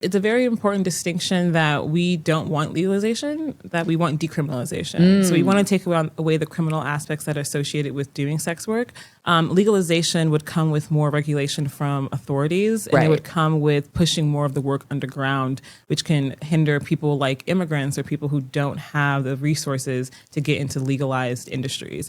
It's a very important distinction that we don't want legalization, that we want decriminalization. So we want to take away the criminal aspects that are associated with doing sex work. Legalization would come with more regulation from authorities, and it would come with pushing more of the work underground, which can hinder people like immigrants or people who don't have the resources to get into legalized industries.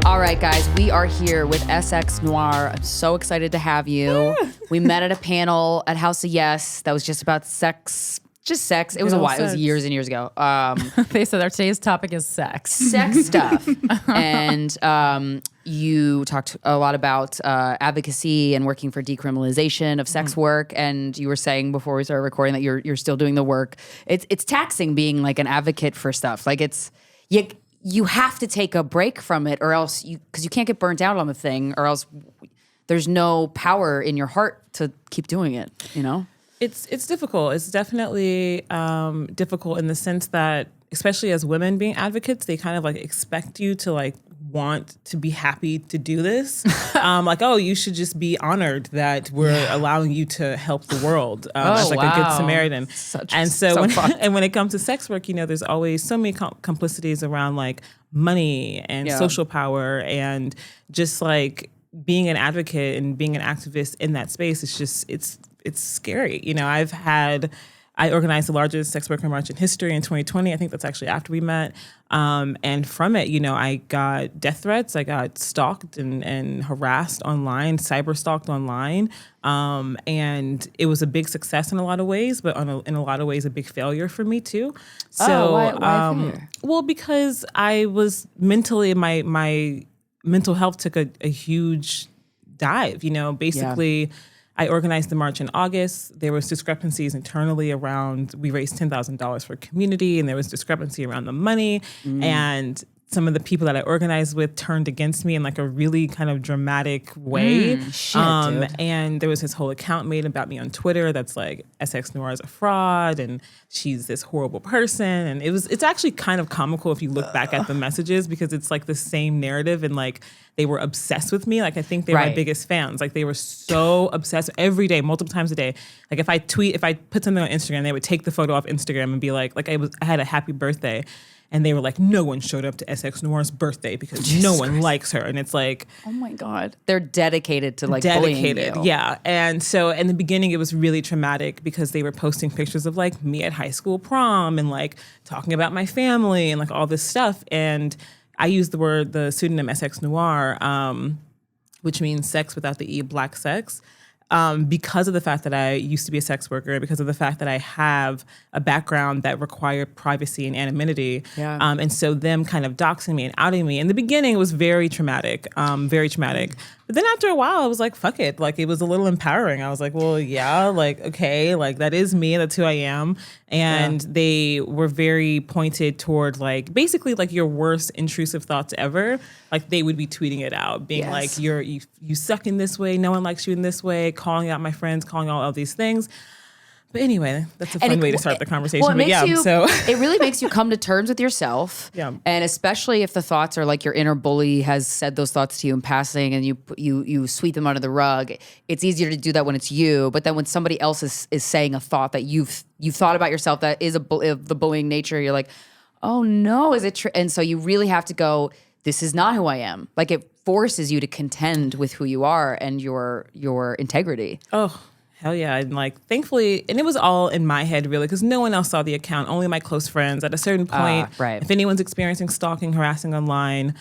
All right, guys, we are here with SX NOIR. I'm so excited to have you. We met at a panel at House of Yes that was just about sex, just sex. It was a while. It was years and years ago. They said our today's topic is sex. Sex stuff. And you talked a lot about advocacy and working for decriminalization of sex work. And you were saying before we started recording that you're still doing the work. It's taxing being like an advocate for stuff. Like you have to take a break from it, or else because you can't get burnt out on the thing, or else there's no power in your heart to keep doing it, you know? It's difficult. It's definitely difficult in the sense that, especially as women being advocates, they kind of like expect you to like want to be happy to do this. Like, oh, you should just be honored that we're allowing you to help the world as like a good Samaritan. When it comes to sex work, you know, there's always so many complicities around like money and social power, and just like being an advocate and being an activist in that space. It's just, it's scary. You know, I organized the largest sex worker march in history in 2020. I think that's actually after we met. And from it, you know, I got death threats. I got stalked and harassed online, cyber stalked online. And it was a big success in a lot of ways, but in a lot of ways, a big failure for me too. So, why failure? Well, because I was mentally, my mental health took a huge dive, you know, basically. I organized the march in August. There was discrepancies internally around, we raised $10,000 for community, and there was discrepancy around the money. And some of the people that I organized with turned against me in like a really kind of dramatic way. Dude. And there was this whole account made about me on Twitter that's like, SX NOIR is a fraud, and she's this horrible person. And it's actually kind of comical if you look back at the messages, because it's like the same narrative, and like they were obsessed with me. Like, I think they were my biggest fans. Like, they were so obsessed every day, multiple times a day. Like, if I put something on Instagram, they would take the photo off Instagram and be like I had a happy birthday. And they were like, no one showed up to SX NOIR's birthday because no one likes her. And it's like, oh my God. They're dedicated to like bullying you. Yeah. And so in the beginning, it was really traumatic because they were posting pictures of like me at high school prom and like talking about my family and like all this stuff. And I used the pseudonym SX NOIR, which means sex without the E, black sex. Because of the fact that I used to be a sex worker, because of the fact that I have a background that required privacy and anonymity. And so them kind of doxing me and outing me. In the beginning, it was very traumatic, very traumatic. But then after a while, I was like, fuck it. Like, it was a little empowering. I was like, well, yeah, like, okay, like that is me. That's who I am. And they were very pointed toward like, basically like your worst intrusive thoughts ever. Like, they would be tweeting it out, being like, you suck in this way. No one likes you in this way. Calling out my friends, calling out all these things. But anyway, that's a fun way to start the conversation. Well, it really makes you come to terms with yourself. And especially if the thoughts are like your inner bully has said those thoughts to you in passing, and you sweep them under the rug. It's easier to do that when it's you. But then when somebody else is saying a thought that you've thought about yourself that is of the bullying nature, you're like, oh no, is it true? And so you really have to go, this is not who I am. Like, it forces you to contend with who you are and your integrity. Oh, hell yeah. And like, thankfully, and it was all in my head really, because no one else saw the account, only my close friends. At a certain point, if anyone's experiencing stalking, harassing online,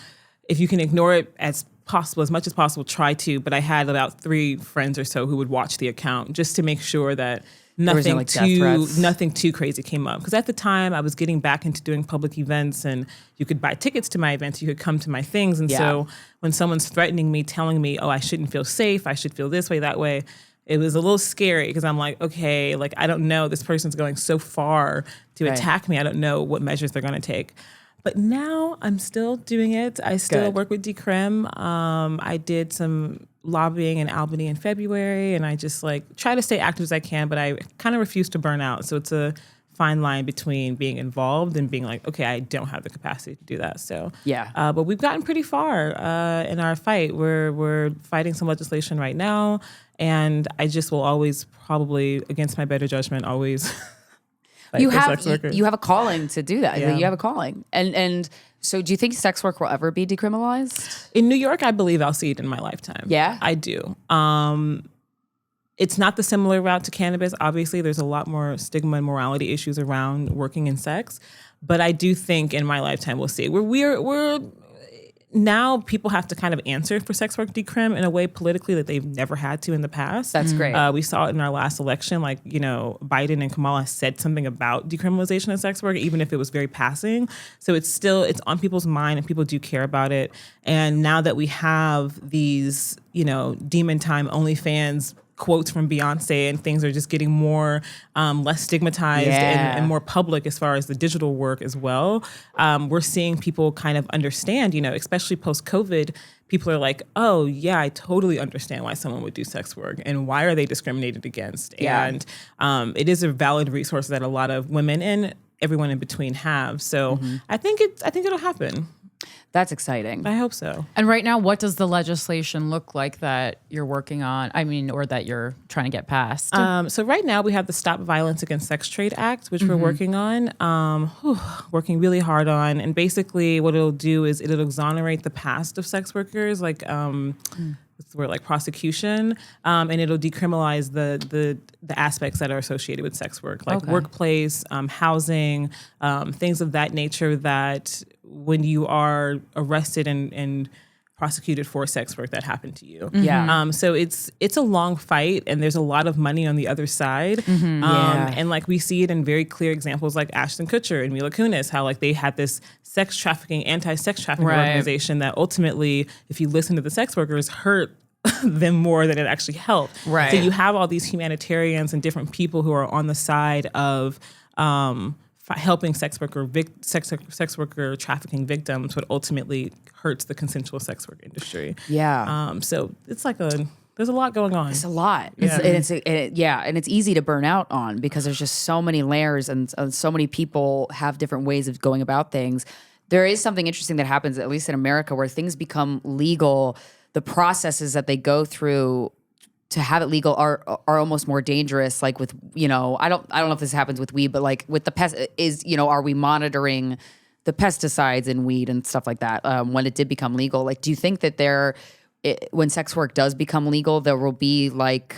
if you can ignore it as much as possible, try to. But I had about 3 friends or so who would watch the account just to make sure that nothing too crazy came up. Because at the time, I was getting back into doing public events, and you could buy tickets to my events, you could come to my things. And so when someone's threatening me, telling me, oh, I shouldn't feel safe, I should feel this way, that way, it was a little scary, because I'm like, okay, like, I don't know, this person's going so far to attack me. I don't know what measures they're going to take. But now I'm still doing it. I still work with Decrim. I did some lobbying in Albany in February, and I just like try to stay active as I can, but I kind of refuse to burn out. So it's a fine line between being involved and being like, okay, I don't have the capacity to do that. So but we've gotten pretty far in our fight. We're fighting some legislation right now, and I just will always probably, against my better judgment, always. You have a calling to do that. Yeah. You have a calling, and so do you think sex work will ever be decriminalized? In New York, I believe I'll see it in my lifetime. Yeah, I do. It's not the similar route to cannabis. Obviously, there's a lot more stigma and morality issues around working in sex, but I do think in my lifetime we'll see it. We're now people have to kind of answer for sex work decrim in a way politically that they've never had to in the past. That's great. We saw it in our last election. Like, Biden and Kamala said something about decriminalization of sex work, even if it was very passing. So it's on people's mind and people do care about it. And now that we have these, demon time OnlyFans quotes from Beyonce and things are just getting more less stigmatized and more public as far as the digital work as well. We're seeing people kind of understand, especially post-COVID, people are like, oh yeah, I totally understand why someone would do sex work and why are they discriminated against? Yeah. And it is a valid resource that a lot of women and everyone in between have. So I think it'll happen. That's exciting. I hope so. And right now, what does the legislation look like that you're working on? Or that you're trying to get passed? So right now we have the Stop Violence Against Sex Trade Act, which we're working on, working really hard on. And basically what it'll do is it'll exonerate the past of sex workers, like what's the word, like prosecution, and it'll decriminalize the aspects that are associated with sex work, like workplace, housing, things of that nature that when you are arrested and prosecuted for sex work that happened to you. Yeah. So it's a long fight and there's a lot of money on the other side. And like we see it in very clear examples like Ashton Kutcher and Mila Kunis, how like they had this anti-sex trafficking organization that ultimately, if you listen to the sex workers, hurt them more than it actually helped. Right. So you have all these humanitarians and different people who are on the side of helping sex worker trafficking victims, what ultimately hurts the consensual sex work industry. Yeah. So it's like there's a lot going on. It's a lot. Yeah. And it's easy to burn out on because there's just so many layers and so many people have different ways of going about things. There is something interesting that happens, at least in America, where things become legal. The processes that they go through to have it legal are almost more dangerous. Like with, I don't know if this happens with weed, but like with the pest are we monitoring the pesticides in weed and stuff like that when it did become legal? Like, do you think that when sex work does become legal, there will be like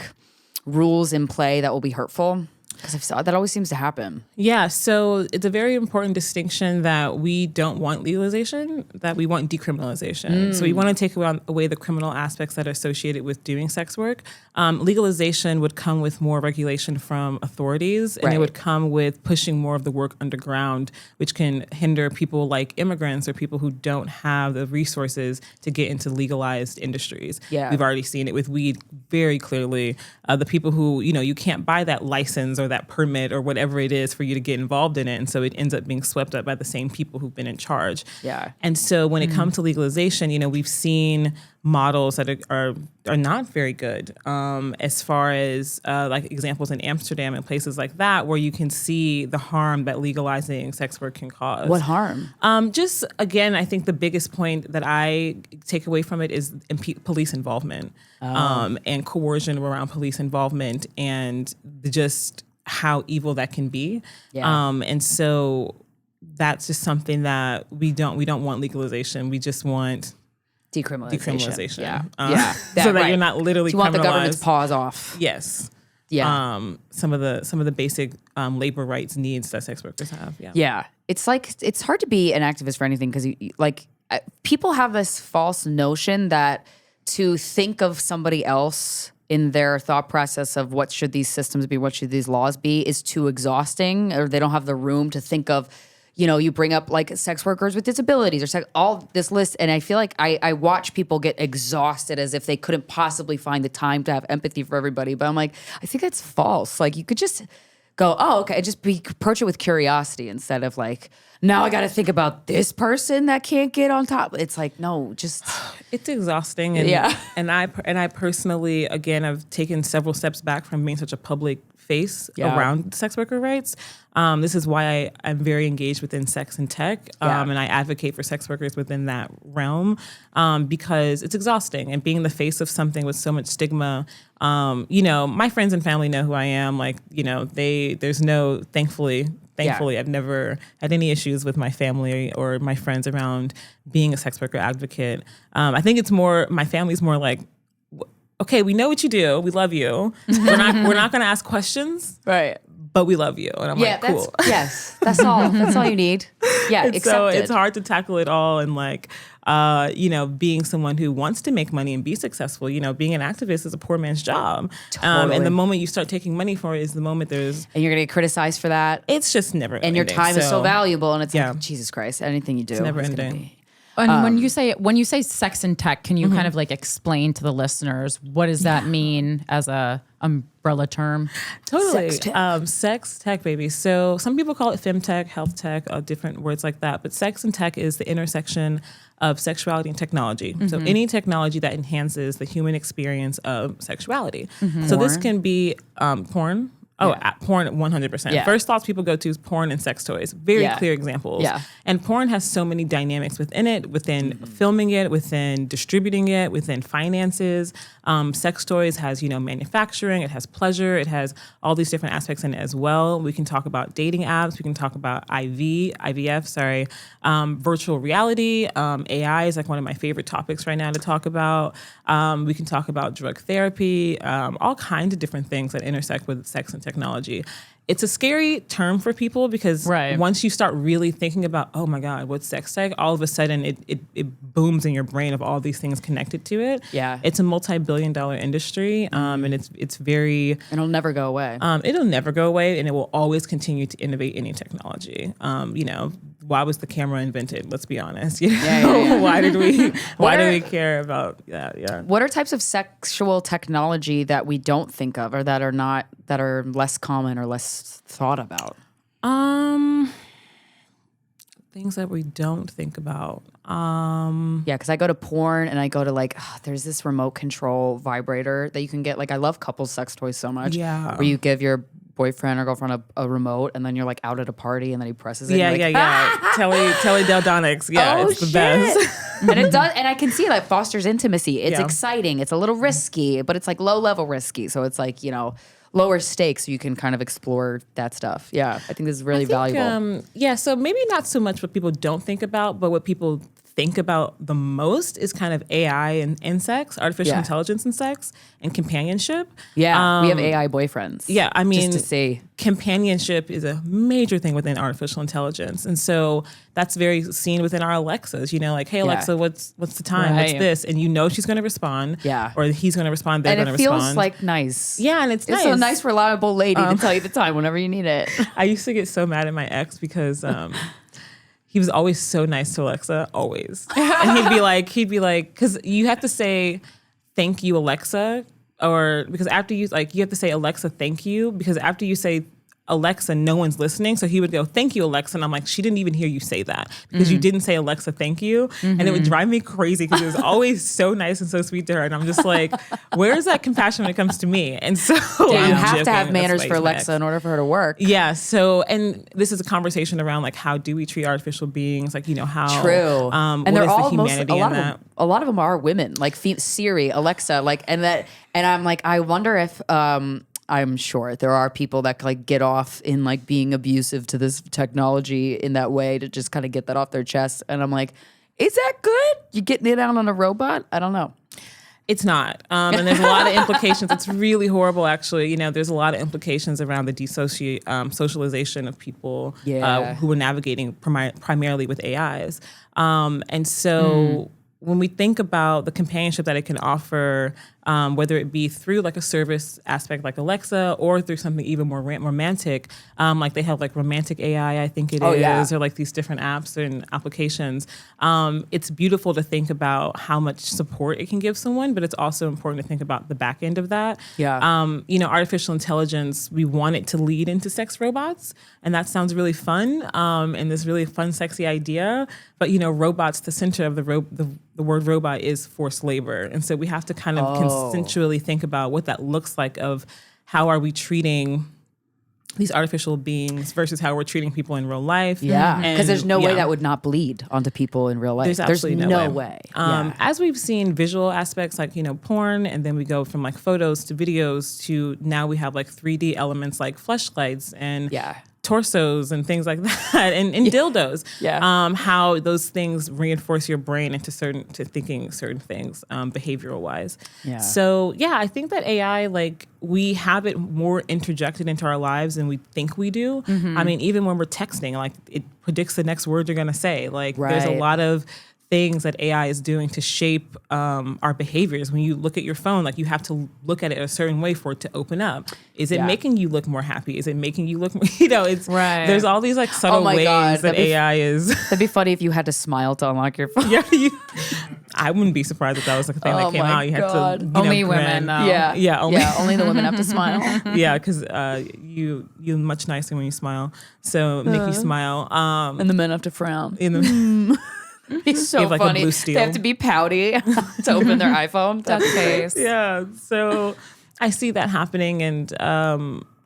rules in play that will be hurtful? Because that always seems to happen. Yeah, so it's a very important distinction that we don't want legalization, that we want decriminalization. So we want to take away the criminal aspects that are associated with doing sex work. Legalization would come with more regulation from authorities, and it would come with pushing more of the work underground, which can hinder people like immigrants or people who don't have the resources to get into legalized industries. Yeah. We've already seen it with weed very clearly. The people who, you can't buy that license or that permit or whatever it is for you to get involved in it. And so it ends up being swept up by the same people who've been in charge. Yeah. And so when it comes to legalization, we've seen models that are not very good as far as like examples in Amsterdam and places like that, where you can see the harm that legalizing sex work can cause. What harm? Just, again, I think the biggest point that I take away from it is police involvement and coercion around police involvement and just how evil that can be. Yeah. And so that's just something that we don't want legalization. We just want decriminalization. Yeah. So that you're not literally you want the criminalized. government's paws off. Yes. Yeah. Some of the basic labor rights needs that sex workers have. Yeah. Yeah. It's like, it's hard to be an activist for anything because people have this false notion that to think of somebody else in their thought process of what should these systems be, what should these laws be, is too exhausting, or they don't have the room to think of, you bring up like sex workers with disabilities or all this list. And I feel like I watch people get exhausted as if they couldn't possibly find the time to have empathy for everybody. But I'm like, I think that's false. Like you could just go, oh, okay, just approach it with curiosity instead of like, now I got to think about this person that can't get on top. It's like, no, just it's exhausting. And, and I personally, again, I've taken several steps back from being such a public face around sex worker rights. This is why I'm very engaged within sex and tech, and I advocate for sex workers within that realm because it's exhausting. And being the face of something with so much stigma, my friends and family know who I am. Like, thankfully, I've never had any issues with my family or my friends around being a sex worker advocate. I think it's more, my family's more like, okay, we know what you do. We love you. We're not going to ask questions. Right. But we love you. And I'm like, cool. That's all. That's all you need. Yeah, accepted. So it's hard to tackle it all. And like, being someone who wants to make money and be successful, being an activist is a poor man's job. Totally. And the moment you start taking money for it is the moment and you're going to get criticized for that. It's just never ending. And your time is so valuable. And it's like, Jesus Christ, anything you do. It's never ending. And when you say sex and tech, can you kind of like explain to the listeners what does that mean as a umbrella term? Totally. Sex tech, baby. So some people call it femtech, health tech, different words like that. But sex and tech is the intersection of sexuality and technology. So any technology that enhances the human experience of sexuality. So this can be porn. Porn, 100%. Yeah. First thoughts people go to is porn and sex toys. Very clear examples. Yeah. And porn has so many dynamics within it, within filming it, within distributing it, within finances. Sex toys has, manufacturing, it has pleasure, it has all these different aspects in it as well. We can talk about dating apps, we can talk about IVF, virtual reality. AI is like one of my favorite topics right now to talk about. We can talk about drug therapy, all kinds of different things that intersect with sex and technology. It's a scary term for people because once you start really thinking about, oh my God, what's sex tech? All of a sudden it booms in your brain of all these things connected to it. Yeah. It's a multi-billion-dollar industry, and it's very... It'll never go away. It'll never go away, and it will always continue to innovate any technology. Why was the camera invented? Let's be honest. Why did we care about that? Yeah. What are types of sexual technology that we don't think of or that are less common or less thought about? Things that we don't think about. Because I go to porn and I go to there's this remote control vibrator that you can get. Like, I love couples sex toys so much. Yeah. Where you give your boyfriend or girlfriend a remote and then you're like out at a party and then he presses it. Yeah. Teledeldonics. Yeah, it's the best. And it does, and I can see that fosters intimacy. It's exciting. It's a little risky, but it's like low level risky. So it's like, lower stakes, so you can kind of explore that stuff. Yeah, I think this is really valuable. So maybe not so much what people don't think about, but what people think about the most is kind of AI and sex, artificial intelligence and sex, and companionship. Yeah, we have AI boyfriends. Yeah, I mean, just to see. Companionship is a major thing within artificial intelligence. And so that's very seen within our Alexas, like, hey, Alexa, what's the time? What's this? And she's going to respond. Yeah. Or he's going to respond, they're going to respond. And it feels like nice. Yeah, and it's nice. It's a nice, reliable lady to tell you the time whenever you need it. I used to get so mad at my ex because... he was always so nice to Alexa, always. And he'd be like, because you have to say, thank you, Alexa, or because after you have to say, Alexa, thank you, because after you say, Alexa, no one's listening. So he would go, thank you, Alexa. And I'm like, she didn't even hear you say that because you didn't say, Alexa, thank you. And it would drive me crazy because it was always so nice and so sweet to her. And I'm just like, where is that compassion when it comes to me? And so you have to have manners for Alexa in order for her to work. Yeah. So, and this is a conversation around like, how do we treat artificial beings? Like, how. True. And they're all humanity in that? A lot of them are women, like Siri, Alexa, and I'm like, I wonder if, I'm sure there are people that get off in being abusive to this technology in that way to just kind of get that off their chest. And I'm like, is that good? You getting it out on a robot? I don't know. It's not. And there's a lot of implications. It's really horrible, actually. There's a lot of implications around the socialization of people who are navigating primarily with AIs. And so when we think about the companionship that it can offer, whether it be through a service aspect like Alexa or through something even more romantic, like they have romantic AI, I think it is, or these different apps and applications. It's beautiful to think about how much support it can give someone, but it's also important to think about the back end of that. Yeah. Artificial intelligence, we want it to lead into sex robots, and that sounds really fun, and this really fun, sexy idea. But robots, the center of the word robot is forced labor, and so we have to kind of consensually think about what that looks like of how are we treating these artificial beings versus how we're treating people in real life. Yeah, because there's no way yeah. that would not bleed onto people in real life. There's absolutely no no way. As we've seen visual aspects like, porn, and then we go from like photos to videos to now we have like 3D elements like fleshlights and torsos and things like that and dildos. Yeah. How those things reinforce your brain into thinking certain things behavioral wise. Yeah. So I think that AI, like, we have it more interjected into our lives than we think we do. I mean, even when we're texting, like, it predicts the next word you're going to say. Like, there's a lot of things that AI is doing to shape our behaviors. When you look at your phone, like, you have to look at it a certain way for it to open up. Is it making you look more happy? Is it making you look more, it's there's all these like subtle ways that AI is. That'd be funny if you had to smile to unlock your phone. I wouldn't be surprised if that was like a thing that came out. You had to only women though. Only the women have to smile. Because you're much nicer when you smile. So make you smile. And the men have to frown. It's so like funny. A blue steel. They have to be pouty to open their iPhone. That face. Yeah. So I see that happening, and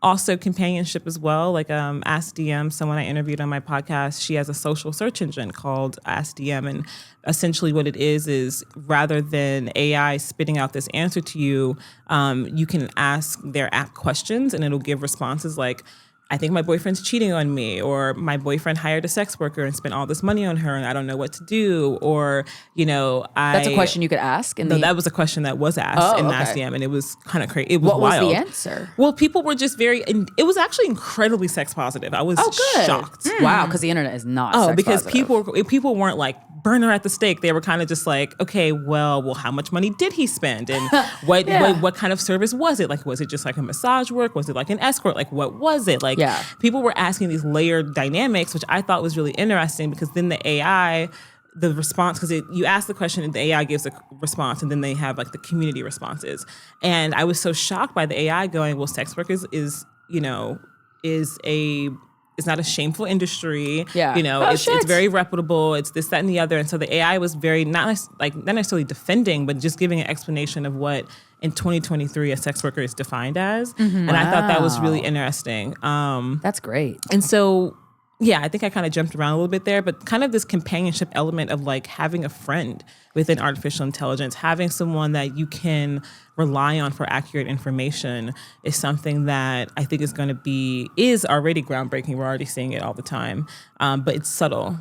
also companionship as well. Like Ask DM, someone I interviewed on my podcast, she has a social search engine called Ask DM, and essentially what it is rather than AI spitting out this answer to you, you can ask their app questions, and it'll give responses like, I think my boyfriend's cheating on me, or my boyfriend hired a sex worker and spent all this money on her and I don't know what to do, or, That's a question you could ask? That was a question that was asked in Ask DM, and it was kind of crazy. It was wild. What was the answer? Well, people were just it was actually incredibly sex positive. I was shocked. Wow, because the internet is not sex because positive. people weren't like, burn her at the stake. They were kind of just like, okay, well, how much money did he spend? And what kind of service was it? Like, was it just like a massage work? Was it like an escort? Like, what was it? Like, people were asking these layered dynamics, which I thought was really interesting, because then the AI, the response, because you ask the question and the AI gives a response, and then they have like the community responses. And I was so shocked by the AI going, well, sex work is not a shameful industry. It's very reputable. It's this, that, and the other. And so the AI was very not necessarily defending, but just giving an explanation of what in 2023 a sex worker is defined as. And I thought that was really interesting. That's great. And so, I think I kind of jumped around a little bit there, but kind of this companionship element of like having a friend within artificial intelligence, having someone that you can rely on for accurate information is something that I think is already groundbreaking. We're already seeing it all the time, but it's subtle.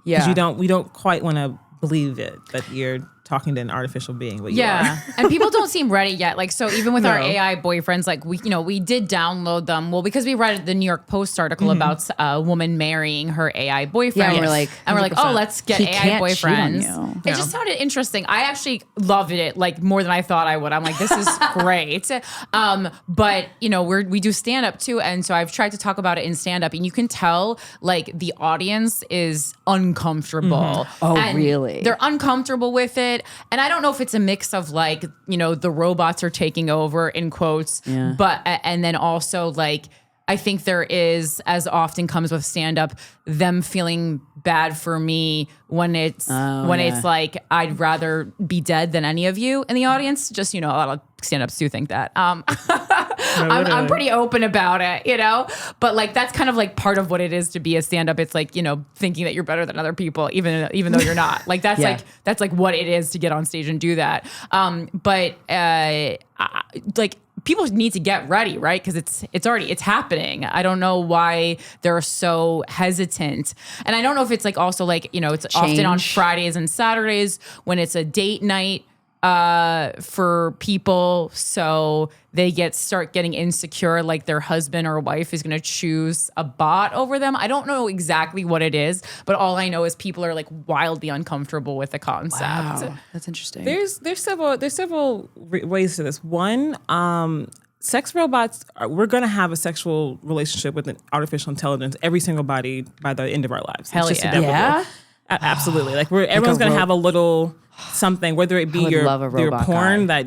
Yeah, because we don't quite want to believe it that you're talking to an artificial being, but you are. And people don't seem ready yet. Like, so even with our AI boyfriends, like we did download them. Well, because we read the New York Post article about a woman marrying her AI boyfriend. Yeah, we're like, oh, let's get he AI can't boyfriends. cheat on you. It just sounded interesting. I actually loved it, like more than I thought I would. I'm like, this is great. But we do stand up too, and so I've tried to talk about it in stand up, and you can tell like the audience is uncomfortable. Oh, really? They're uncomfortable with it. And I don't know if it's a mix of like, the robots are taking over in quotes, but, and then also like, I think there is, as often comes with stand-up, them feeling bad for me when it's like, I'd rather be dead than any of you in the audience. Just, a lot of stand-ups do think that. I'm pretty open about it, but like, that's kind of like part of what it is to be a stand-up. It's like, thinking that you're better than other people, even though you're not. Like, that's that's like what it is to get on stage and do that. Like, people need to get ready, right? Because it's happening. I don't know why they're so hesitant. And I don't know if it's like also like, it's often on Fridays and Saturdays when it's a date night for people. So they start getting insecure, like their husband or wife is going to choose a bot over them. I don't know exactly what it is, but all I know is people are like wildly uncomfortable with the concept. Wow, that's interesting. There's several ways to this. One, sex robots, we're going to have a sexual relationship with an artificial intelligence, every single body by the end of our lives. Hell it's just yeah. inevitable. Absolutely. Like everyone's going to have a little something, whether it be your porn that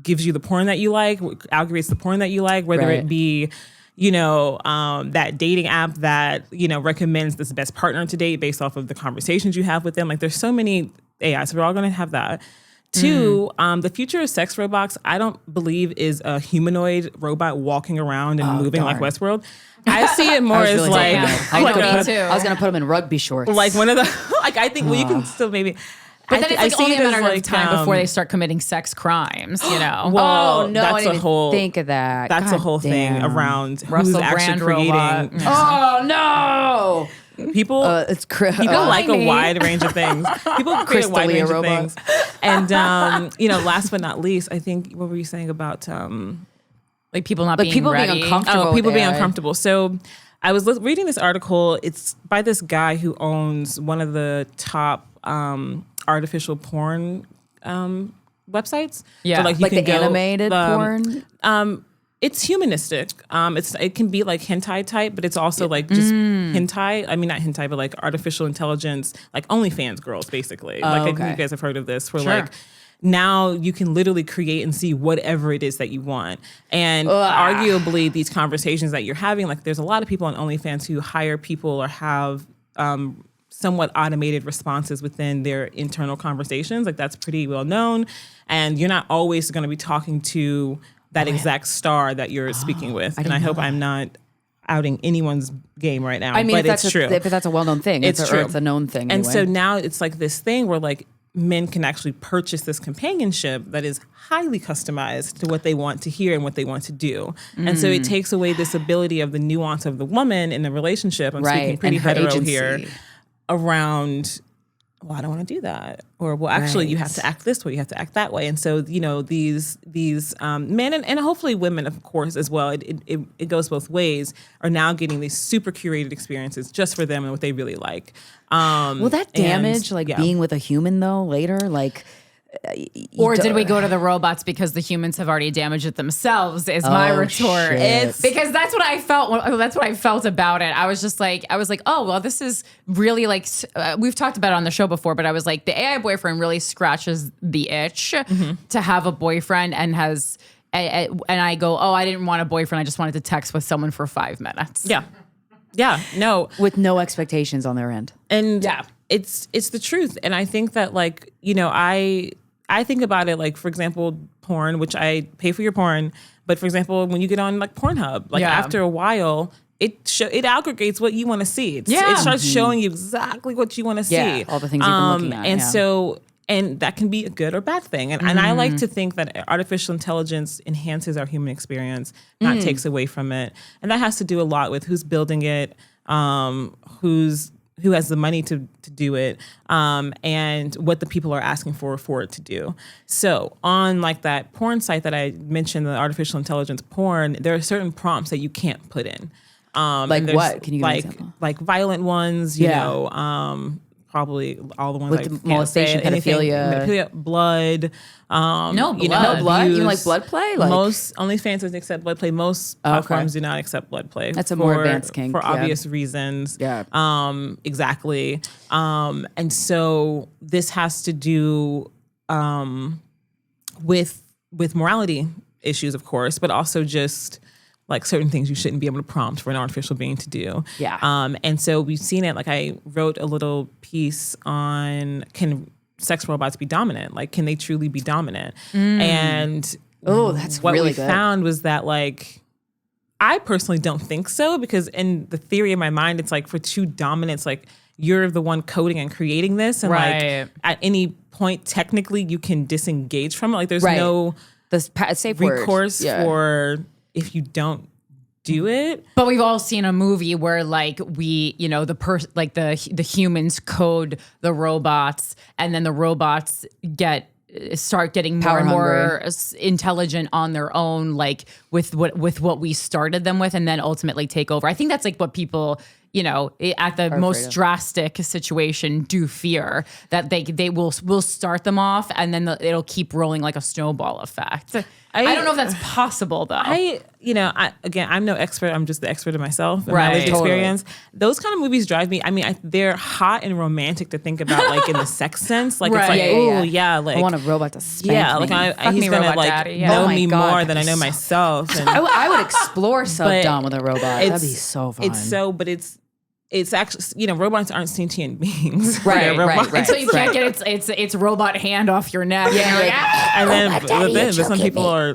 gives you the porn that you like, aggregates the porn that you like, whether it be, that dating app that, recommends this best partner to date based off of the conversations you have with them. Like there's so many AI, so we're all going to have that. Two, the future of sex robots, I don't believe is a humanoid robot walking around and moving like Westworld. I see it more I was as really like, taking it. I was gonna put them in rugby shorts. like one of the like I think you can still maybe. But then it's like only a matter of time before they start. start committing sex crimes, you know? Well, no, that's I didn't a whole think of that. That's God a whole thing damn. around who's Russell actually Brand creating. robot. Oh no! People, It's people like a wide range of things. People create a wide Crystalia range robot. of things. And last but not least, I think what were you saying about Like people not Like being people ready. being uncomfortable. people with being AI. uncomfortable. So I was reading this article. It's by this guy who owns one of the top artificial porn websites. Yeah. So, you Like can the animated porn. It's humanistic. It can be like hentai type, but it's also like just hentai. I mean, not hentai, but like artificial intelligence, like OnlyFans girls, basically. I think okay. you guys have heard of this. Where Sure. like now you can literally create and see whatever it is that you want. And arguably, these conversations that you're having, like there's a lot of people on OnlyFans who hire people or have somewhat automated responses within their internal conversations. Like that's pretty well known. And you're not always going to be talking to that exact star that you're speaking with. And I hope I'm not outing anyone's game right now. I mean, but if it's true. If that's a well-known thing, It's true. Or it's a known thing. And anyway. so now it's like this thing where like men can actually purchase this companionship that is highly customized to what they want to hear and what they want to do. And so it takes away this ability of the nuance of the woman in the relationship. I'm speaking pretty and her hetero agency. here around, well, I don't want to do that. Or, well, actually, you have to act this way, you have to act that way. And so, these men and hopefully women, of course, as well, it goes both ways, are now getting these super curated experiences just for them and what they really like. Will that damage being with a human though later? Like, Or did we go to the robots because the humans have already damaged it themselves? Is my retort. shit. Because that's what I felt. That's what I felt about it. I was like, oh well, this is really like we've talked about it on the show before, but I was like, the AI boyfriend really scratches the itch to have a boyfriend and has. And I go, oh, I didn't want a boyfriend. I just wanted to text with someone for 5 minutes. Yeah, no. with no expectations on their end. And it's the truth. And I think that I think about it like, for example, porn, which I pay for your porn. But for example, when you get on like Pornhub, after a while, it aggregates what you want to see. It starts showing you exactly what you want to see. All the things you've been looking at. And so, and that can be a good or bad thing. And I like to think that artificial intelligence enhances our human experience, not takes away from it. And that has to do a lot with who's building it, who has the money to do it, and what the people are asking for it to do. So on like that porn site that I mentioned, the artificial intelligence porn, there are certain prompts that you can't put in. Like what? Can you give an example? Like violent ones, you know, probably all the ones With I the can't molestation, say, anything, pedophilia. blood. No blood. No blood? You mean like abuse. blood play? Like, Most OnlyFans doesn't accept blood play. Most platforms do not accept blood play. That's a more advanced kink, for yeah. obvious reasons. Yeah. Exactly. And so this has to do with morality issues, of course, but also just like certain things you shouldn't be able to prompt for an artificial being to do. Yeah. And so we've seen it. Like I wrote a little piece on can sex robots be dominant? Like, can they truly be dominant? And that's what really we good. found was that like, I personally don't think so, because in the theory in my mind, it's like for true dominance, like you're the one coding and creating this. And Right. like at any point, technically you can disengage from it. Like there's no safe recourse word. for if you don't do it. But we've all seen a movie where like we, the humans code the robots, and then the robots start getting more Power and more hungry. intelligent on their own, like with what we started them with, and then ultimately take over. I think that's like what people, at the most drastic situation do fear, that they will start them off, and then it'll keep rolling like a snowball effect. I don't know if that's possible though. I'm no expert. I'm just the expert of myself and Right. my lived Totally. experience. Those kind of movies drive me. I mean, they're hot and romantic to think about, like in the sex sense. Like Right. it's like, Yeah. like I want a robot to spank me. like Fuck he's me, gonna robot like daddy. Yeah. know Oh my me God, more than I that'd know be so- myself. And I would explore But self-dom with a robot. That'd be so fun. but it's it's actually, robots aren't sentient beings. Right. Until you can't get its robot hand off your neck. Yeah, and you're like, and then some people are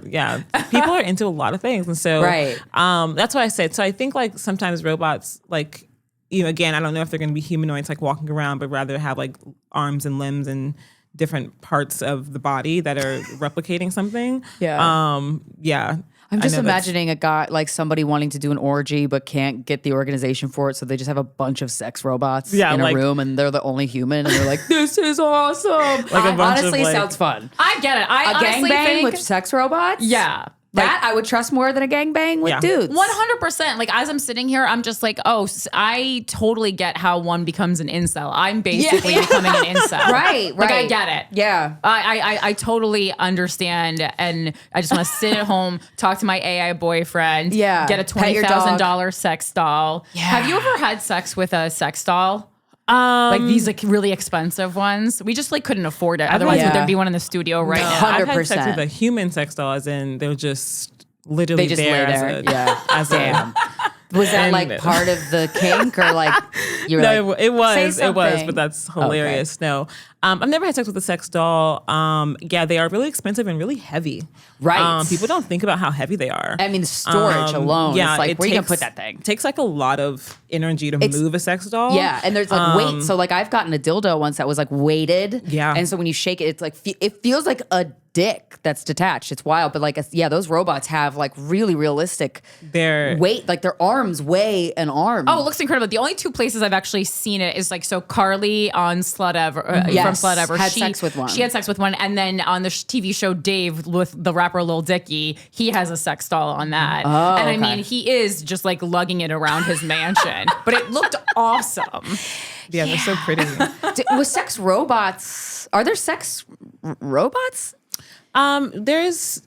into a lot of things, and so that's what I said. So I think like sometimes robots like, again, I don't know if they're going to be humanoids like walking around, but rather have like arms and limbs and different parts of the body that are replicating something. I'm just imagining a guy, like somebody wanting to do an orgy but can't get the organization for it, so they just have a bunch of sex robots in a room, and they're the only human, and they're like, "This is awesome!" Honestly, sounds fun. I get it. I honestly gangbang think with sex robots. Yeah. That I would trust more than a gangbang with dudes. 100%. Like, as I'm sitting here, I'm just like, I totally get how one becomes an incel. I'm basically becoming an incel. Right. Like, I get it. Yeah. I totally understand. And I just want to sit at home, talk to my AI boyfriend, get a $20,000 sex doll. Yeah. Have you ever had sex with a sex doll? Like these like really expensive ones. We just like couldn't afford it. Otherwise, would there be one in the studio right now? 100%. I've had sex with a human sex doll, as in they're just literally lay there. as a Was that like part of the kink, or like you were no, like, it was, but that's hilarious. Okay. No, I've never had sex with a sex doll. They are really expensive and really heavy. Right. People don't think about how heavy they are. I mean, the storage alone. Yeah, it's like, where are you gonna put that thing? It takes like a lot of energy to move a sex doll. Yeah, and there's like weight. So like I've gotten a dildo once that was like weighted. Yeah, and so when you shake it, it's like it feels like a dick that's detached. It's wild, but like those robots have like really realistic weight. Like their arms weigh an arm. Oh, it looks incredible. The only two places I've actually seen it is like Carly on Slut Ever from Slut Ever. Had sex with one. She had sex with one, and then on the TV show Dave with the rapper Lil Dicky, he has a sex doll on that. Oh, and I mean, he is just like lugging it around his mansion, but it looked awesome. Yeah, they're so pretty. With sex robots, are there sex robots? There's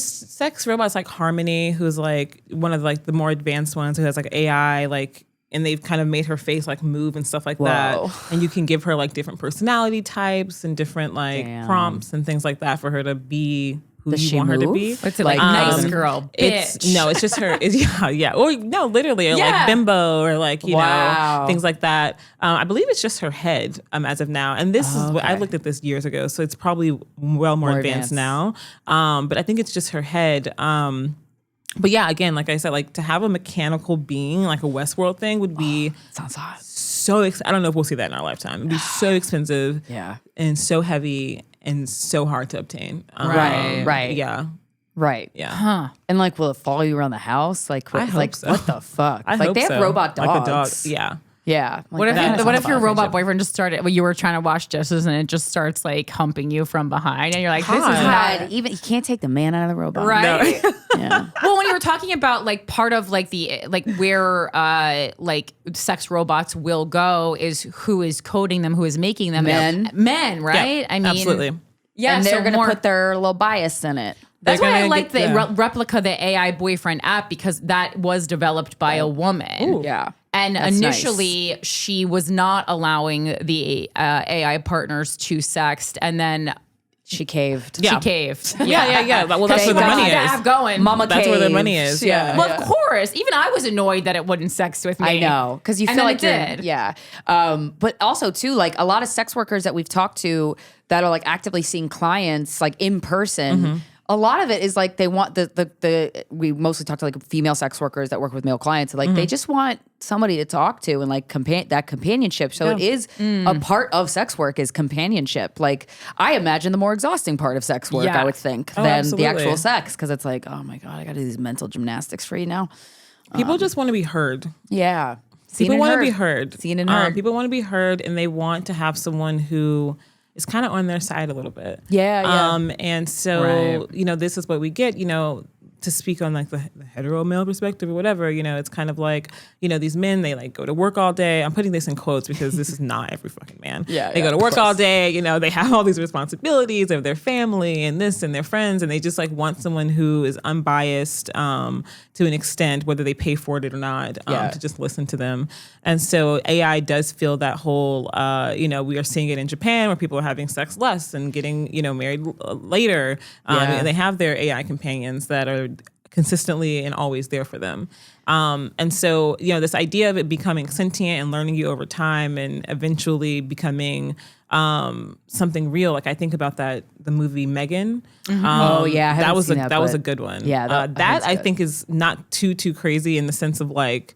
sex robots like Harmony, who's like one of like the more advanced ones, who has like AI, like, and they've kind of made her face like move and stuff like that. And you can give her like different personality types and different like prompts and things like that for her to be who you want her to be. What's it like? Nice girl, bitch. It's just her. Or no, literally, or like bimbo, or like you know things like that. I believe it's just her head as of now. And this is what I looked at this years ago, so it's probably well more advanced now. But I think it's just her head. But yeah, again, like I said, like to have a mechanical being, like a Westworld thing, would be sounds hot. So I don't know if we'll see that in our lifetime. It'd be so expensive, and so heavy, and so hard to obtain. Right. Yeah. Right. Yeah. Huh. And like, will it follow you around the house? Like, I hope so. What the fuck? I like hope they have so. robot dogs. Like a dog. Yeah. Yeah. Like what if your robot boyfriend just started, you were trying to wash dishes and it just starts like humping you from behind and you're like, this is not. Even you can't take the man out of the robot. Right. No. Yeah. Well, when you were talking about like part of like the like where like sex robots will go is who is coding them, who is making them. Men, right? Yeah, I mean, absolutely. Yeah, and they're going to put their little bias in it. That's why I like the Replica, the AI boyfriend app, because that was developed by a woman. Ooh. Yeah. And initially, she was not allowing the AI partners to sext, and then she caved. She caved. Yeah. Well, that's where the money is. Going. Mama that's caved. where the money is. Yeah. Well, of course. Even I was annoyed that it wouldn't sext with me. I know, because you feel like it did. Yeah. But also too, like a lot of sex workers that we've talked to that are like actively seeing clients like in person. Mm-hmm. A lot of it is like they want we mostly talk to like female sex workers that work with male clients. Like they just want somebody to talk to and like that companionship. So it is a part of sex work is companionship. Like I imagine the more exhausting part of sex work, I would think, than the actual sex. Cause it's like, oh my God, I gotta do these mental gymnastics for you now. People just want to be heard. Yeah. People want to be heard. Seen and heard. People want to be heard, and they want to have someone who is kind of on their side a little bit. Yeah. And so, this is what we get, to speak on like the hetero male perspective or whatever, it's kind of like, these men, they like go to work all day. I'm putting this in quotes because this is not every fucking man. They go to work all day, they have all these responsibilities of their family and this and their friends, and they just like want someone who is unbiased to an extent, whether they pay for it or not, to just listen to them. And so AI does feel that whole, we are seeing it in Japan where people are having sex less and getting, married later. And they have their AI companions that are consistently and always there for them. And so, this idea of it becoming sentient and learning you over time and eventually becoming something real. Like I think about the movie Megan. Oh yeah, that was a good one. Yeah, that I think is not too crazy in the sense of like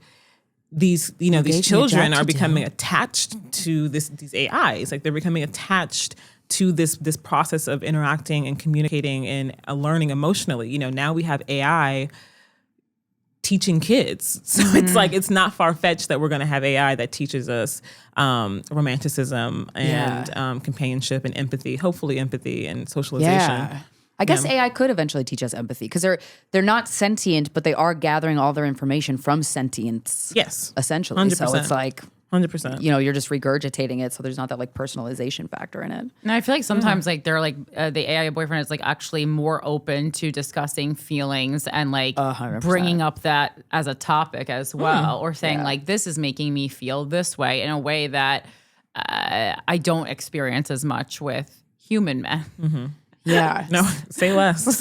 these children are becoming attached to these AIs. Like they're becoming attached to this process of interacting and communicating and learning emotionally. Now we have AI teaching kids. So it's like, it's not far-fetched that we're going to have AI that teaches us romanticism and companionship and empathy, hopefully empathy and socialization. Yeah. I guess AI could eventually teach us empathy because they're not sentient, but they are gathering all their information from sentience. Yes. Essentially. 100%. So it's like 100%. You're just regurgitating it, so there's not that like personalization factor in it. And I feel like sometimes like they're like the AI boyfriend is like actually more open to discussing feelings and like 100%. bringing up that as a topic as well, or saying like this is making me feel this way in a way that I don't experience as much with human men. Mm-hmm. Yeah. No, say less.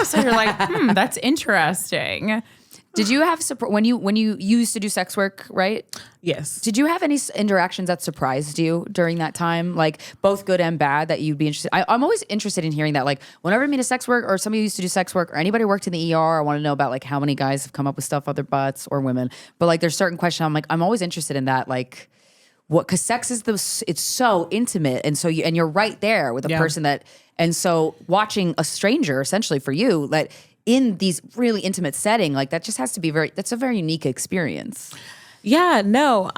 So you're like, that's interesting. Did you have when you used to do sex work, right? Yes. Did you have any interactions that surprised you during that time, like both good and bad, that you'd be interested? I'm always interested in hearing that. Like whenever I meet a sex work or somebody who used to do sex work or anybody who worked in the ER, I want to know about like how many guys have come up with stuff up their butts or women. But like there's certain questions I'm always interested in that, like what, because sex is it's so intimate, and so you're right there with a person that, and so watching a stranger essentially for you that in these really intimate setting, like that just has to be that's a very unique experience. Yeah, no.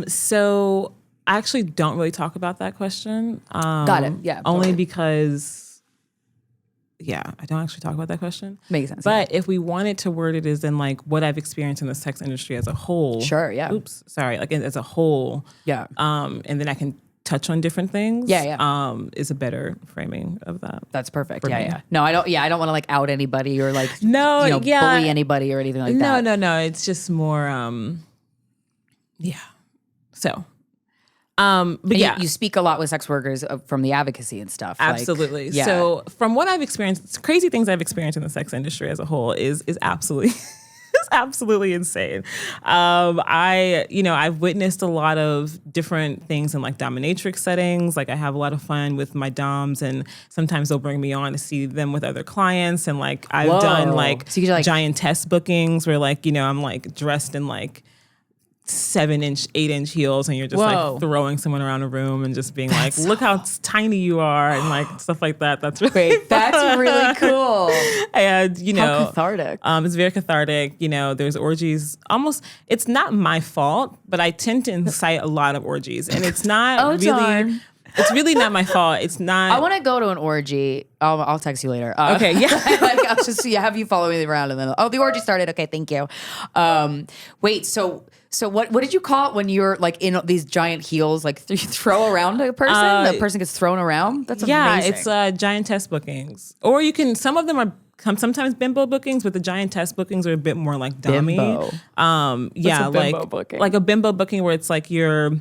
So I actually don't really talk about that question. Got it. Yeah. Only because, I don't actually talk about that question. Makes sense. But if we wanted to word it as in like what I've experienced in the sex industry as a whole. Sure, yeah. Oops, sorry. Like as a whole. Yeah. And then I can touch on different things. Yeah. Is a better framing of that. That's perfect. For me. Yeah. No, I don't. Yeah, I don't want to like out anybody or like bully anybody or anything like that. No. It's just more. So. But you speak a lot with sex workers from the advocacy and stuff. Absolutely. Like, yeah. So from what I've experienced, crazy things I've experienced in the sex industry as a whole is absolutely is absolutely insane. I've witnessed a lot of different things in like dominatrix settings. Like I have a lot of fun with my doms, and sometimes they'll bring me on to see them with other clients. And like I've done like, so giantess bookings where like, I'm like dressed in like 7-inch, 8-inch heels, and you're just like throwing someone around a room and just being like, look how tiny you are, and like stuff like that. That's really that's really cool. And how cathartic. It's very cathartic. There's orgies. Almost, it's not my fault, but I tend to incite a lot of orgies, and it's not darn. It's really not my fault. It's not. I want to go to an orgy. I'll text you later. Okay, yeah. I'll just have you follow me around, and then the orgy started. Okay, thank you. Wait, so what did you call it when you're like in these giant heels, like you throw around a person? The person gets thrown around? That's amazing. It's giantess bookings. Or you can, some of them are sometimes bimbo bookings, but the giantess bookings are a bit more like dummy. Bimbo. Like a bimbo booking where it's like you're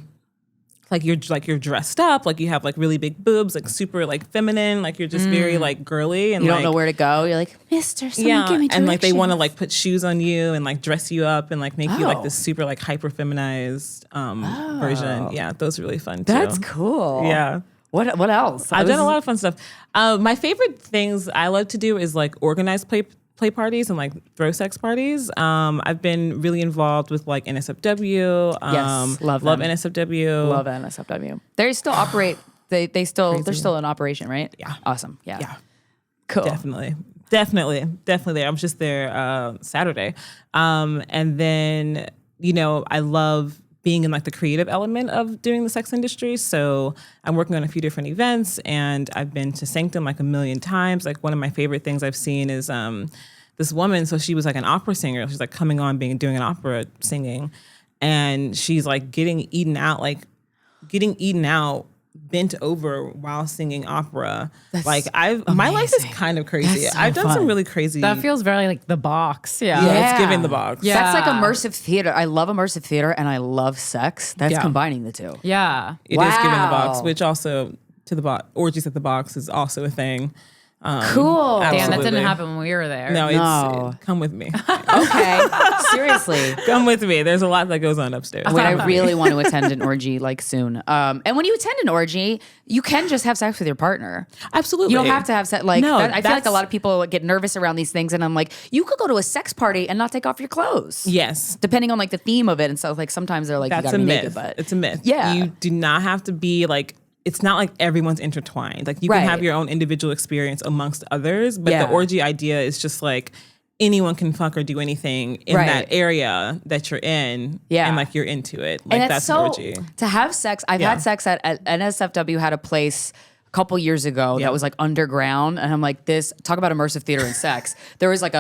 dressed up, like you have like really big boobs, like super like feminine, like you're just very like girly, and you don't know where to go. You're like, Mister, someone give me directions. And like they want to like put shoes on you and like dress you up and like make you like this super like hyper feminized version. Yeah, those are really fun too. That's cool. Yeah. What else? I've done a lot of fun stuff. My favorite things I love to do is like organized play parties and like throw sex parties. I've been really involved with like NSFW. Yes, love NSFW. Love NSFW. They still operate. They're still in operation, right? Yeah. Awesome. Yeah. Yeah. Cool. Definitely there. I was just there Saturday. And then, I love being in like the creative element of doing the sex industry. So I'm working on a few different events, and I've been to Sanctum like a million times. Like one of my favorite things I've seen is this woman. So she was like an opera singer. She's like coming on doing an opera singing, and she's like getting eaten out bent over while singing opera. My life is kind of crazy. I've done some really crazy. That feels very like The Box. Yeah, it's giving The Box. Yeah. That's like immersive theater. I love immersive theater and I love sex. That's combining the two. Yeah. It is giving The Box, which also orgies at The Box is also a thing. Cool. Damn, that Absolutely. didn't happen when we were there. No, come with me. Okay. Seriously. Come with me. There's a lot that goes on upstairs. Wait, I really want to attend an orgy like soon. And when you attend an orgy, you can just have sex with your partner. Absolutely. You don't have to have sex. Like, No, I feel like a lot of people get nervous around these things, and I'm like, you could go to a sex party and not take off your clothes. Yes. Depending on like the theme of it and stuff. Like sometimes they're like, That's you gotta a be myth. naked, but It's a myth. Yeah. You do not have to be like, it's not like everyone's intertwined. Like you Right. can have your own individual experience amongst others, but Yeah. the orgy idea is just like anyone can fuck or do anything in Right. that area that you're in. Yeah. And like you're into it. Like and it's that's so an orgy. to have sex. I've had sex at NSFW had a place a couple years ago that was like underground, and I'm like, this talk about immersive theater and sex. There was like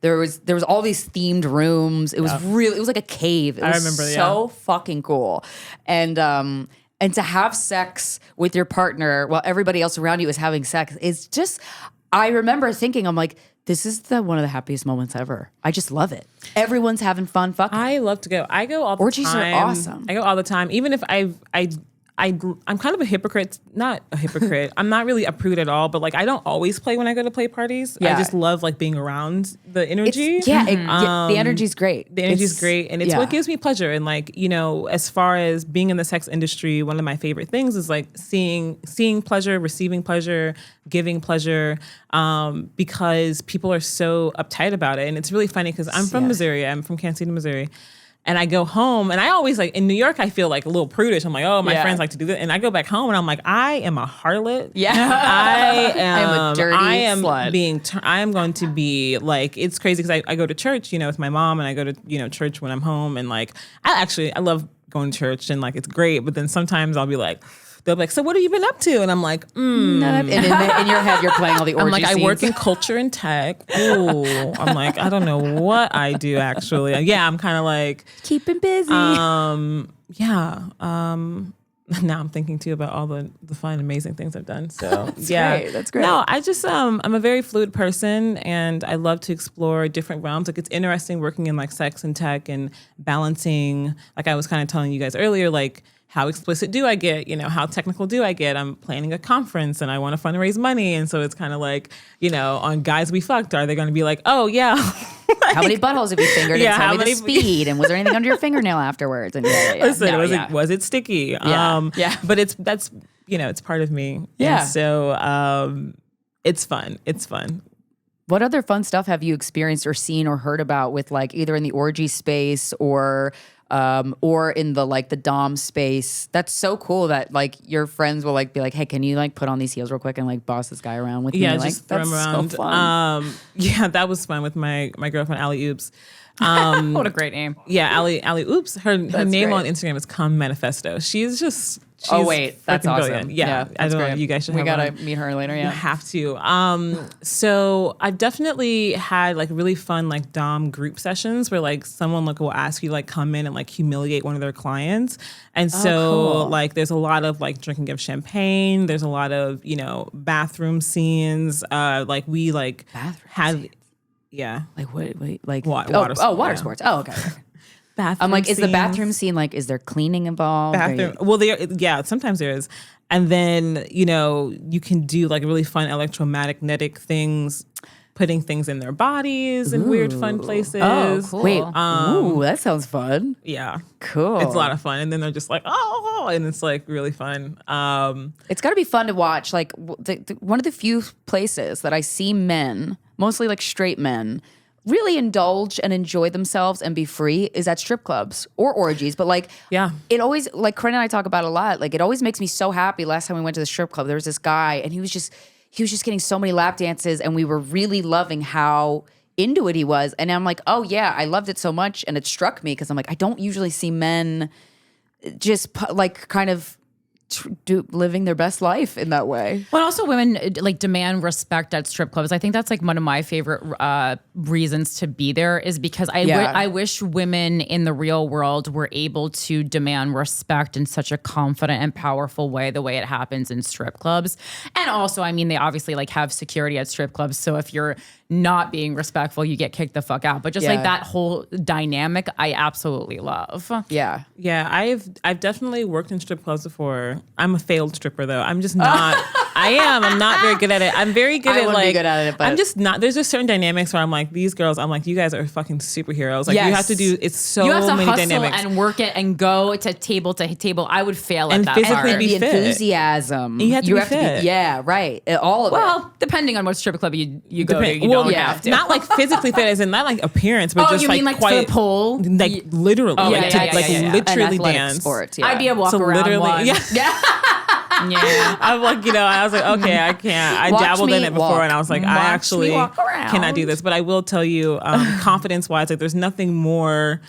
there was all these themed rooms. It was really, it was like a cave. It was remember, so fucking cool, and to have sex with your partner while everybody else around you is having sex is just. I remember thinking, I'm like, this is one of the happiest moments ever. I just love it. Everyone's having fun fucking. I love to go. I go all the Orgies time. are awesome. I go all the time. Even if I'm kind of a hypocrite. Not a hypocrite. I'm not really a prude at all, but like I don't always play when I go to play parties. Yeah. I just love like being around the energy. The energy's great. The energy's great, and it's what gives me pleasure. And like, you know, as far as being in the sex industry, one of my favorite things is like seeing pleasure, receiving pleasure, giving pleasure, because people are so uptight about it. And it's really funny because I'm from Missouri. I'm from Kansas City, Missouri. And I go home, and I always like in New York. I feel like a little prudish. I'm like, oh, my friends like to do this, and I go back home, and I'm like, I am a harlot. Yeah, I am a dirty slut. I am going to be like, it's crazy because I go to church, you know, with my mom, and I go to church when I'm home, and like I love going to church, and like it's great. But then sometimes I'll be like. They'll be like, so what have you been up to? And I'm like, And in your head, you're playing all the orgy I'm like, scenes. I work in culture and tech. Ooh. I'm like, I don't know what I do actually. Yeah, I'm kind of like. Keeping busy. Now I'm thinking too about all the fun, amazing things I've done. So That's great. No, I just I'm a very fluid person, and I love to explore different realms. Like it's interesting working in like sex and tech and balancing. Like I was kind of telling you guys earlier, like. How explicit do I get? You know, how technical do I get? I'm planning a conference and I want to fundraise money. And so it's kind of like, you know, on Guys We Fcked, are they going to be like, oh, yeah. How many buttholes have you fingered? Yeah, and tell how me many- the speed. And was there anything under your fingernail afterwards? And Listen, was it sticky? Yeah. But that's, you know, it's part of me. Yeah. And so it's fun. It's fun. What other fun stuff have you experienced or seen or heard about with like either in the orgy space or in the like the dom space? That's so cool that like your friends will like be like, hey, can you like put on these heels real quick and like boss this guy around with me? Yeah, Like, just throw that's them around. so fun. Yeah, that was fun with my girlfriend, Allie Oops. What a great name. Yeah, Allie Oops. Her name great. on Instagram is Come Manifesto. She's that's awesome. brilliant. Yeah, I don't know. You guys should. We have gotta one. meet her later. You Yeah. have to. So I've definitely had like really fun like dom group sessions where like someone like will ask you to like come in and like humiliate one of their clients, and so cool. like there's a lot of like drinking of champagne. There's a lot of bathroom scenes. Like we like Bathroom had. scenes? Yeah. Like what? Like Water water sports, sports. Oh, okay. Bathroom I'm like, is the scenes. bathroom scene like? Is there cleaning involved? Bathroom. Well, sometimes there is. And then, you can do like really fun electromagnetic things, putting things in their bodies in weird fun places. Oh, cool. Wait, ooh, that sounds fun. Yeah. Cool. It's a lot of fun. And then they're just like, oh, and it's like really fun. It's got to be fun to watch. Like one of the few places that I see men, mostly like straight men, really indulge and enjoy themselves and be free is at strip clubs or orgies. But like, Yeah. it always, like Corinne and I talk about it a lot. Like it always makes me so happy. Last time we went to the strip club, there was this guy and he was just getting so many lap dances and we were really loving how into it he was. And I'm like, oh yeah, I loved it so much. And it struck me because I'm like, I don't usually see men just like kind of living their best life in that way. Well, also women like demand respect at strip clubs. I think that's like one of my favorite reasons to be there is because I wish women in the real world were able to demand respect in such a confident and powerful way, the way it happens in strip clubs. And also, I mean, they obviously like have security at strip clubs. So if you're not being respectful, you get kicked the fuck out. But just like that whole dynamic, I absolutely love. Yeah. Yeah, I've definitely worked in strip clubs before. I'm a failed stripper though. I'm just not. I am. I'm not very good at it. I'm very good at like. Be good at it, but I'm just not. There's just certain dynamics where I'm like, these girls. I'm like, you guys are fucking superheroes. Like you have to do. It's so you have to many hustle dynamics and work it and go to table to table. I would fail at and that physically part. be the fit. enthusiasm. You have to be fit. Yeah, right. All of it. Well, depending on what strip club you go to, you well, don't yeah, have to. not like physically fit, as in not like appearance, but Oh, just you like mean like quite for the pole? like literally, Oh, like, yeah, to, like yeah. literally An athletic dance. sport. Yeah. I'd be a walk So around literally, one. yeah. Yeah. I'm like, I was like, okay, I can't. I Watch dabbled in me it before, walk. and I was like, Watch I me actually walk around. cannot do this. But I will tell you, confidence-wise, like, there's nothing more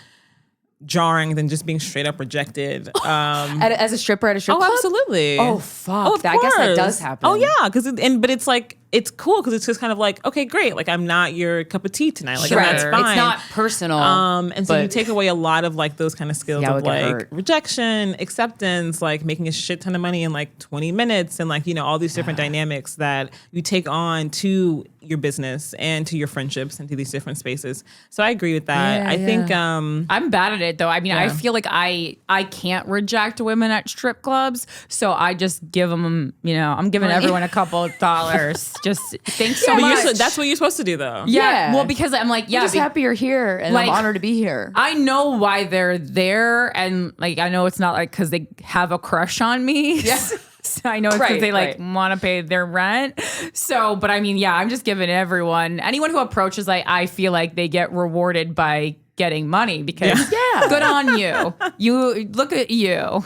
jarring than just being straight up rejected. As a stripper at a strip club? Absolutely. Oh, fuck. Oh, of I guess that course. does happen. Oh, yeah. But it's like, it's cool because it's just kind of like, okay, great. Like, I'm not your cup of tea tonight. Like, Sure. that's fine. It's not personal. And so but- you take away a lot of like those kind of skills Yeah, it of would get like hurt. rejection, acceptance, like making a shit ton of money in like 20 minutes and like, all these different dynamics that you take on to your business and to your friendships and to these different spaces. So I agree with that. Yeah, I think I'm bad at it though. I mean, I feel like I can't reject women at strip clubs, so I just give them, I'm giving everyone a couple of dollars. Just thanks so but much. that's what you're supposed to do though. Yeah. Well, because I'm like, I'm just happy you're here, and like- I'm honored to be here. I know why they're there, and like I know it's not like because they have a crush on me. Yeah. So I know it's because Right, they like right. want to pay their rent. So, but I mean, yeah, I'm just giving anyone who approaches, like I feel like they get rewarded by getting money because good on you. You look at you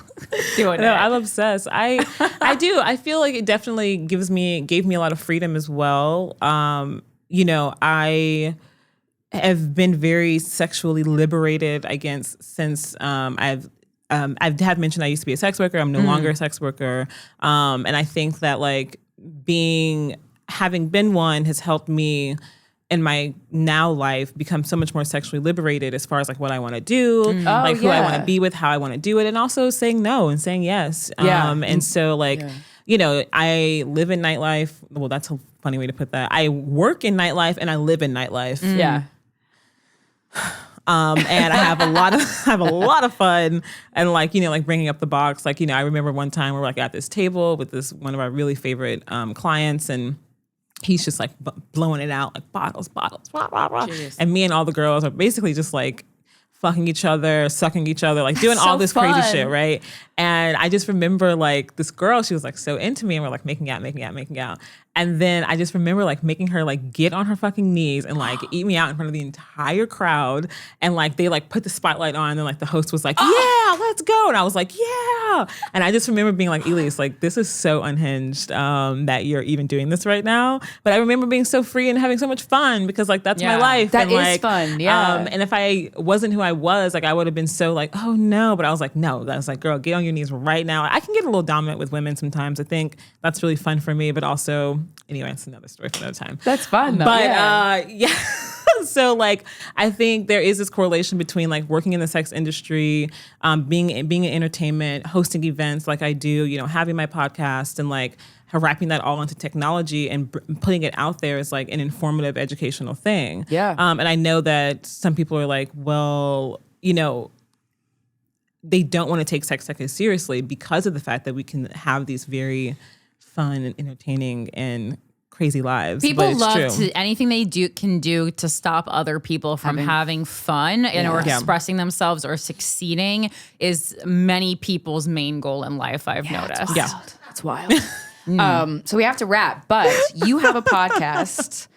doing No, it. I'm obsessed. I do. I feel like it definitely gave me a lot of freedom as well. I have been very sexually liberated, since I have mentioned I used to be a sex worker. I'm no longer a sex worker. And I think that like having been one has helped me in my now life become so much more sexually liberated as far as like what I want to do, like who I want to be with, how I want to do it, and also saying no and saying yes. And so like, I live in nightlife. Well, that's a funny way to put that. I work in nightlife and I live in nightlife. Yeah. And I have a lot of fun and like, like bringing up the box. Like, I remember one time we're like at this table with one of our really favorite clients, and he's just like blowing it out, like bottles, rah, rah, rah. And me and all the girls are basically just like fucking each other, sucking each other, like doing all this crazy shit, right? And I just remember like this girl, she was like so into me, and we're like making out. And then I just remember like making her like get on her fucking knees and like eat me out in front of the entire crowd. And like they like put the spotlight on, and like the host was like, yeah, let's go. And I was like, yeah. And I just remember being like, Elise, like this is so unhinged that you're even doing this right now. But I remember being so free and having so much fun because like that's my life. That and, is like, fun, yeah. And if I wasn't who I was, like I would have been so like, oh no. But I was like, no. I was like, girl, get on your knees right now. I can get a little dominant with women sometimes. I think that's really fun for me, but also, anyway, it's another story for another time. That's fun though. But so like I think there is this correlation between like working in the sex industry, being in entertainment, hosting events like I do, having my podcast, and like wrapping that all into technology and putting it out there as like an informative educational thing. Yeah. And I know that some people are like, well, they don't want to take sex as seriously because of the fact that we can have these very fun and entertaining and crazy lives. People love true. anything they can do to stop other people from having fun or expressing themselves or succeeding is many people's main goal in life, I've noticed. That's wild. So we have to wrap, but you have a podcast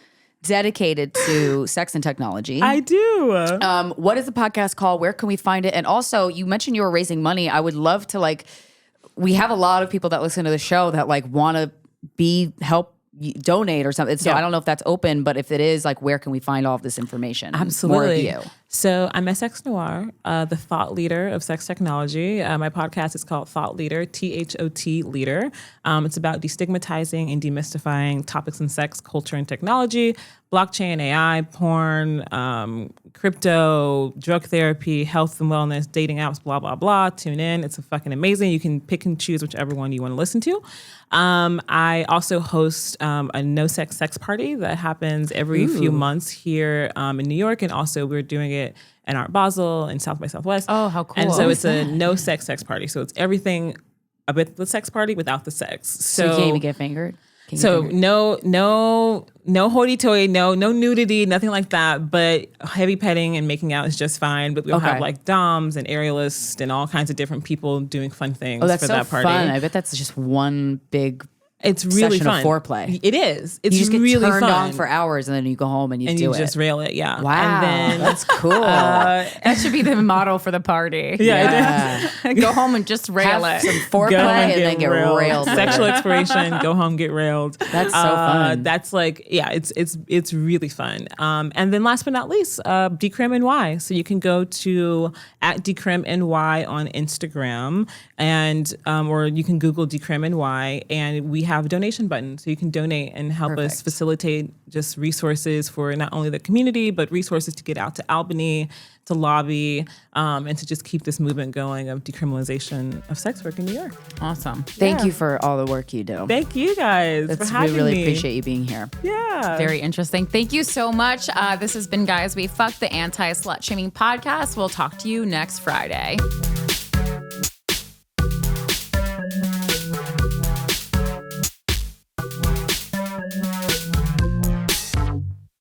dedicated to sex and technology. I do. What is the podcast called? Where can we find it? And also, you mentioned you were raising money. I would love to we have a lot of people that listen to the show that like want to help donate or something. So I don't know if that's open, but if it is, like, where can we find all of this information? Absolutely. More of you. So I'm SX NOIR, the thought leader of sex technology. My podcast is called Thot Leader, THOT Leader. It's about destigmatizing and demystifying topics in sex, culture, and technology, blockchain, AI, porn, crypto, drug therapy, health and wellness, dating apps, blah, blah, blah. Tune in. It's fucking amazing. You can pick and choose whichever one you want to listen to. I also host a no sex party that happens every few months here in New York, and also we're doing it in Art Basel in South by Southwest. Oh, how cool. And so it's a no sex party. So it's everything a bit the sex party without the sex. So you can't even get fingered? So no hoity-toity, no nudity, nothing like that. But heavy petting and making out is just fine. But we'll have like doms and aerialists and all kinds of different people doing fun things for that party. Fun. I bet that's just one big. It's really session fun. Of foreplay. It is. It's you just get really turned fun. on for hours and then you go home and you do it. just rail it. Yeah. Wow. And then that's cool. That should be the model for the party. Yeah. Go home and just rail Have it. some foreplay and then get railed. Sexual exploration. Go home, get railed. That's so fun. That's like, it's really fun. And then last but not least, Decriminalize. So you can go to @Decriminalize on Instagram and or you can Google Decriminalize, and we have a donation button. So you can donate and help us facilitate just resources for not only the community, but resources to get out to Albany, to lobby, and to just keep this movement going of decriminalization of sex work in New York. Awesome. Thank you for all the work you do. Thank you guys for having we really me. appreciate you being here. Yeah. Very interesting. Thank you so much. This has been Guys We Fcked, the anti-slut shaming podcast. We'll talk to you next Friday.